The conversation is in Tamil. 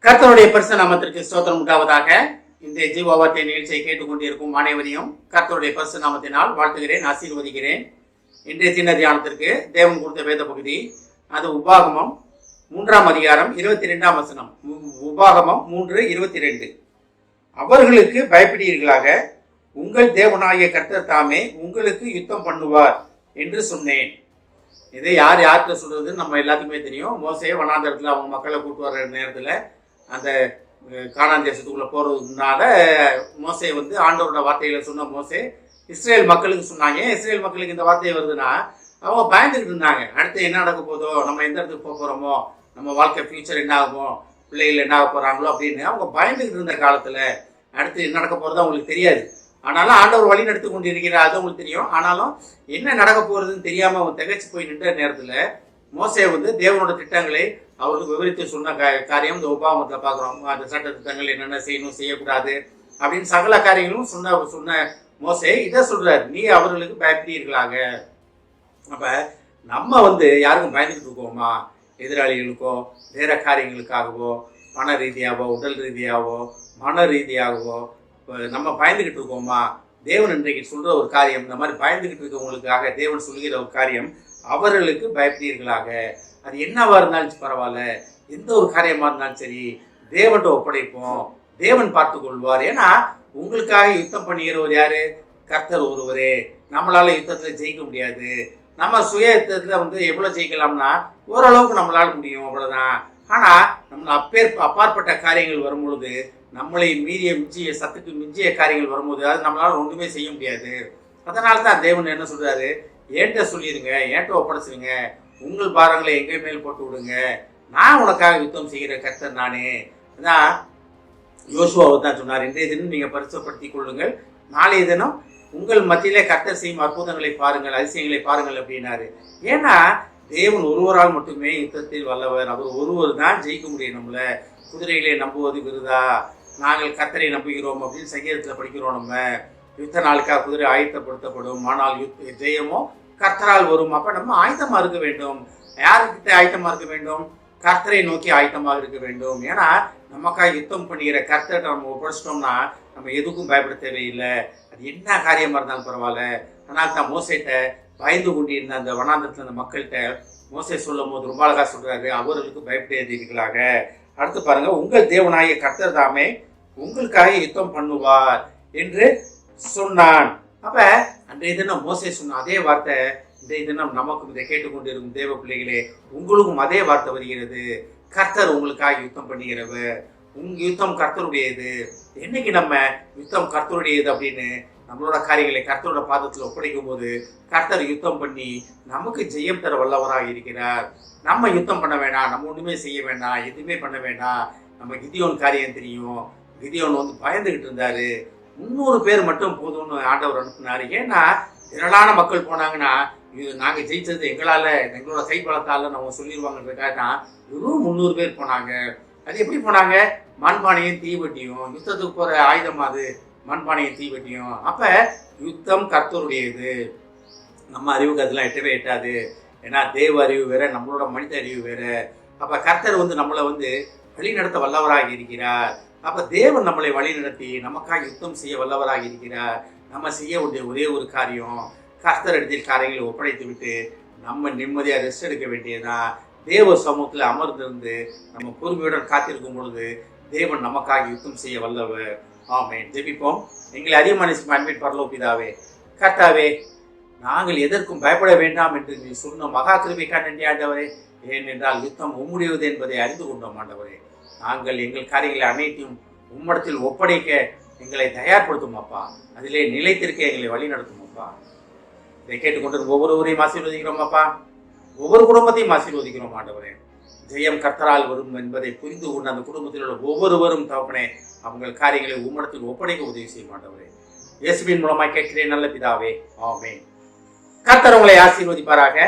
கர்த்தருடைய பரிசுத்த நாமத்திற்கு ஸ்தோத்திரம் உண்டாவதாக. இந்த ஜீவவார்த்தை நிகழ்ச்சியை கேட்டுக்கொண்டிருக்கும் அனைவரையும் கர்த்தருடைய பரிசுத்த நாமத்தினால் வாழ்த்துகிறேன், ஆசீர்வதிக்கிறேன். இன்றைய சின்ன தியானத்திற்கு தேவன் கொடுத்த வேத பகுதி, அது உபாகமம் 3ஆம் அதிகாரம் 22ஆம் வசனம். உபாகமம் 3:22. அவர்களுக்கு பயப்படுவீர்களாக, உங்கள் தேவனாகிய கர்த்தர் தாமே உங்களுக்கு யுத்தம் பண்ணுவார் என்று சொன்னேன். இதை யார்கிட்ட சொல்றதுன்னு நம்ம எல்லாத்துக்குமே தெரியும். மோசே வனாந்தரத்தில் அவங்க மக்களை கூட்டு வர்ற நேரத்தில் அந்த கானான் தேசத்துக்குள்ள போறதுனால மோசே ஆண்டவரோட வார்த்தைகளை சொன்ன மோசே இஸ்ரேல் மக்களுக்கு சொன்னாங்க. இஸ்ரேல் மக்களுக்கு இந்த வார்த்தை வருதுன்னா அவங்க பயந்துக்கிட்டு இருந்தாங்க. அடுத்து என்ன நடக்க போதோ, நம்ம எந்த இடத்துக்கு போக போறோமோ, நம்ம வாழ்க்கை ஃபியூச்சர் என்ன ஆகுமோ, பிள்ளைகள் என்ன ஆக போறாங்களோ அப்படின்னு அவங்க பயந்துக்கிட்டு இருந்த காலத்துல அடுத்து என்ன நடக்க போறது அவங்களுக்கு தெரியாது. ஆனாலும் ஆண்டவர் வழி நடத்தி கொண்டு இருக்கிறார், அது அவங்களுக்கு தெரியும். ஆனாலும் என்ன நடக்க போறதுன்னு தெரியாம அவங்க திகைச்சு போய் நின்ற நேரத்துல மோசே தேவனோட திட்டங்களை அவர்களுக்கு விவரித்து சொன்ன காரியம் இந்த உபாகமத்தில் பார்க்குறோம். அந்த சட்ட திட்டங்கள் என்னென்ன செய்யணும், செய்யக்கூடாது அப்படின்னு சகல காரியங்களும் சொன்ன மோசே இதை சொல்றாரு, நீ அவர்களுக்கு பயப்படுவீர்களாக. அப்ப நம்ம யாருக்கும் பயந்துக்கிட்டு இருக்கோமா? எதிராளிகளுக்கோ வேற காரியங்களுக்காகவோ, பண ரீதியாகவோ, உடல் ரீதியாகவோ, மன ரீதியாகவோ நம்ம பயந்துக்கிட்டு இருக்கோமா? தேவன் இன்றைக்கு சொல்ற ஒரு காரியம், இந்த மாதிரி பயந்துக்கிட்டு இருக்கவங்களுக்காக தேவன் சொல்கிற ஒரு காரியம், அவர்களுக்கு பயப்படுவீர்களாக. அது என்னவா இருந்தாலும் பரவாயில்ல, எந்த ஒரு காரியமா இருந்தாலும் சரி, தேவன்கிட்ட ஒப்படைப்போம், தேவன் பார்த்து கொள்வார். ஏன்னா உங்களுக்காக யுத்தம் பண்ணுகிறவர் யாரு? கர்த்தர் ஒருவரே. நம்மளால யுத்தத்துல ஜெயிக்க முடியாது. நம்ம சுய யுத்தத்துல எவ்வளவு ஜெயிக்கலாம்னா ஓரளவுக்கு நம்மளால முடியும், அவ்வளவுதான். ஆனா நம்ம அப்பாற்பட்ட காரியங்கள் வரும்பொழுது, நம்மளை மிஞ்சிய சத்துக்கு மிஞ்சிய காரியங்கள் வரும்போது அது நம்மளால ஒன்றுமே செய்ய முடியாது. அதனால தான் தேவன் என்ன சொல்றாரு, ஏன்ட்ட சொல்லிடுங்க, ஏன்ட்ட ஒப்படைச்சிருங்க, உங்கள் பாரங்களை எங்கே மேல் போட்டு விடுங்க, நான் உனக்காக யுத்தம் செய்கிற கர்த்தர் நானே. அதான் யோசுவாவை தான் சொன்னார், இன்றைய தினம் நீங்க பரிசுத்தப்படுத்திக் கொள்ளுங்கள், நாளைய தினம் உங்கள் மத்தியிலே கர்த்தர் செய்யும் அற்புதங்களை பாருங்கள், அதிசயங்களை பாருங்கள் அப்படின்னாரு. ஏன்னா தேவன் ஒருவரால் மட்டுமே யுத்தத்தில் வல்லவர். அவர் ஒருவர் தான் ஜெயிக்க முடியும். நம்மள குதிரைகளை நம்புவது விருதா, நாங்கள் கர்த்தரை நம்புகிறோம் அப்படின்னு சங்கீதத்தில் படிக்கிறோம். நம்ம யுத்த நாளுக்காக குதிரை ஆயத்தப்படுத்தப்படும், ஆனால் ஜெயமோ கர்த்தரால் வரும். அப்ப நம்ம ஆயத்தமா இருக்க வேண்டும். யாருக்கிட்ட ஆயத்தமா இருக்க வேண்டும்? கர்த்தரை நோக்கி ஆயத்தமாக இருக்க வேண்டும். ஏன்னா நமக்காக யுத்தம் பண்ணுகிற கர்த்தர்கிட்ட நம்ம ஒப்படைச்சிட்டோம்னா நம்ம எதுக்கும் பயப்பட தேவையில்லை. அது என்ன காரியமா இருந்தாலும் பரவாயில்ல. ஆனால் தான் மோசேட்ட பயந்து கொண்டிருந்த அந்த வனாந்தரத்துல அந்த மக்கள்கிட்ட மோசே சொல்லும் போது ரொம்ப அழகா சொல்றாரு, அவர்களுக்கு பயப்படுவீர்களாக. அடுத்து பாருங்க, உங்கள் தேவனாகிய கர்த்தர் தாமே உங்களுக்காக யுத்தம் பண்ணுவார் என்று சொன்னான். அப்ப அன்றைய தினம் மோசே சொன்ன அதே வார்த்தை இன்றைய தினம் நமக்கும் இதை கேட்டுக்கொண்டிருக்கும் தேவ பிள்ளைகளே உங்களுக்கும் அதே வார்த்தை வருகிறது. கர்த்தர் உங்களுக்காக யுத்தம் பண்ணுகிறவர். உங்க யுத்தம் கர்த்தருடையது. என்னைக்கு நம்ம யுத்தம் கர்த்தருடையது அப்படின்னு நம்மளோட காரியங்களை கர்த்தரோட பாதத்தில் ஒப்படைக்கும் போது கர்த்தர் யுத்தம் பண்ணி நமக்கு ஜெயம் தர வல்லவராக இருக்கிறார். நம்ம யுத்தம் பண்ண வேண்டாம், நம்ம ஒண்ணுமே செய்ய வேண்டாம், எதுவுமே பண்ண வேண்டாம். நம்ம கிதியோன் காரியம் தெரியும். கிதியோன் பயந்துகிட்டு இருந்தாரு. 300 பேர் மட்டும் போதும்னு ஆண்டவர் அனுப்புனாரு. ஏன்னா திரளான மக்கள் போனாங்கன்னா இது நாங்க ஜெயிச்சது எங்களால, எங்களோட கைப்பலத்தால நம்ம சொல்லிடுவாங்கன்றதுக்காக தான் வெறும் 300 பேர் போனாங்க. அது எப்படி போனாங்க? மண்பானையும் தீவட்டியும். யுத்தத்துக்கு போற ஆயுதம் அது மண்பானையும் தீவட்டியும். அப்ப யுத்தம் கர்த்தருடையது. நம்ம அறிவுக்கு அதெல்லாம் எட்டவே எட்டாது. ஏன்னா தேவ அறிவு வேற, நம்மளோட மனித அறிவு வேற. அப்ப கர்த்தர் நம்மளை வழி நடத்த வல்லவராக இருக்கிறார். அப்ப தேவன் நம்மளை வழி நடத்தி நமக்காக யுத்தம் செய்ய வல்லவராக இருக்கிறார். நம்ம செய்ய வேண்டிய ஒரே ஒரு காரியம், கர்த்தர் இடத்தில் காரியங்களை ஒப்படைத்து விட்டு நம்ம நிம்மதியா ரெஸ்ட் எடுக்க வேண்டியதுதான். தேவ சமூகத்துல அமர்ந்திருந்து நம்ம பொறுமையுடன் காத்திருக்கும் பொழுது தேவன் நமக்காக யுத்தம் செய்ய வல்லவர். ஆமென். ஜெபிப்போம். எங்களை அதிகமான அன்பின் பரலோக பிதாவே, கர்த்தாவே, நாங்கள் எதற்கும் பயப்பட வேண்டாம் என்று நீ சொன்ன மகா கிருபைக்காக நன்றி ஆண்டவரே. ஏனென்றால் யுத்தம் உம்முடையது என்பதை அறிந்து கொண்டோம் ஆண்டவரே. நாங்கள் எங்கள் காரியங்களை அனைத்தையும் உம்மிடத்தில் ஒப்படைக்க எங்களை தயார்படுத்தும் அப்பா. அதிலே நிலைத்திருக்க எங்களை வழி நடத்தும் அப்பா. இதை கேட்டுக்கொண்டு ஒவ்வொருவரையும் ஆசீர்வதிக்கிறோம் அப்பா. ஒவ்வொரு குடும்பத்தையும் ஆசீர்வதிக்கிறோம் ஆண்டவரே. ஜெயம் கர்த்தரால் வரும் என்பதை புரிந்து கொண்டு அந்த குடும்பத்தில் உள்ள ஒவ்வொருவரும் தகப்பனே அவங்கள் காரியங்களை உம்மிடத்தில் ஒப்படைக்க உதவி செய்ய மாட்டவரே. இயேசுவின் மூலமாய் கேட்கிறேன் நல்ல பிதாவே. ஆமென். கர்த்தர் உங்களை ஆசீர்வதிப்பாராக.